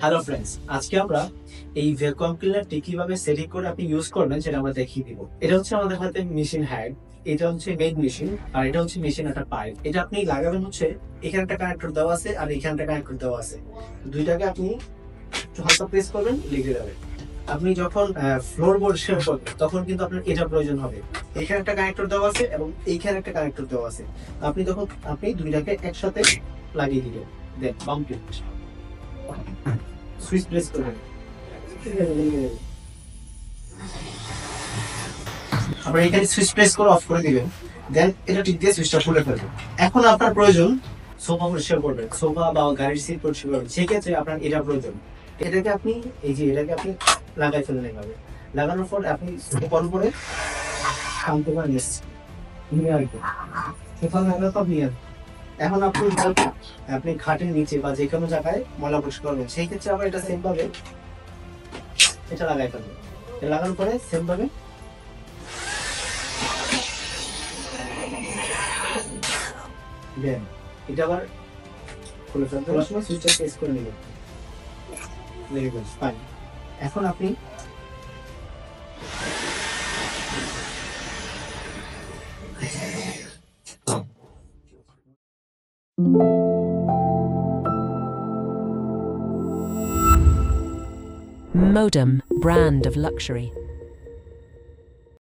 Hello friends, আজকে আমরা এই ভ্যাকুয়াম ক্লিনারটি কিভাবে সেটিং করে আপনি ইউজ করবেন সেটা আমরা দেখিয়ে দিব। এটা হচ্ছে আমাদের হাতে মেশিন হেড, এটা হচ্ছে মেইন মেশিন, আর এটা হচ্ছে মেশিন একটা পাইপ। এটা আপনি লাগাবেন হচ্ছে এখানে একটা কানেক্টর দেওয়া আছে আর এখানে একটা কানেক্টর দেওয়া আছে। দুইটাকে আপনি একটু হালকা প্রেস করবেন, লেগে যাবে। আপনি যখন ফ্লোর বোর্ড শেপ করবেন তখন কিন্তু আপনার এটা প্রয়োজন হবে। এখানে একটা কানেক্টর দেওয়া আছে এবং এইখানে একটা কানেক্টর দেওয়া আছে। আপনি দুইটাকে একসাথে লাগিয়ে দিবেন, দেন কমপ্লিট। সুইচ প্রেস করবেন, আবার এখানে সুইচ প্রেস করে অফ করে দিবেন, দেন এটা টিপ দিয়ে সুইচটা খুলে ফেলবেন। এখন আপনার প্রয়োজন সোফা পরিষ্কার করবেন, সোফা বা গাড়ির সিট পরিষ্কার করবেন, সেক্ষেত্রে আপনার এটা প্রয়োজন। এটাকে আপনি লাগাই ফেলেন এভাবে। লাগানোর পর আপনি সোফার উপরে টানতে পারেন, নিয়ে আসবেন। সোফা লাগানোর পর নিয়ে আসবেন। এখন আপনি খাটের নিচে বা যে কোনো জায়গায় ময়লা পরিষ্কার করবেন, সেই ক্ষেত্রে আবার এটা সেম ভাবে এটা লাগাই ফেলবেন। এটা লাগানোর পরে সেম ভাবে দেন এটা আবার খুলে ফেলতে, খোলার সময় সুইচটা প্রেস করে নেবেন। Very good, fine. এখন আপনি Modem, brand of luxury.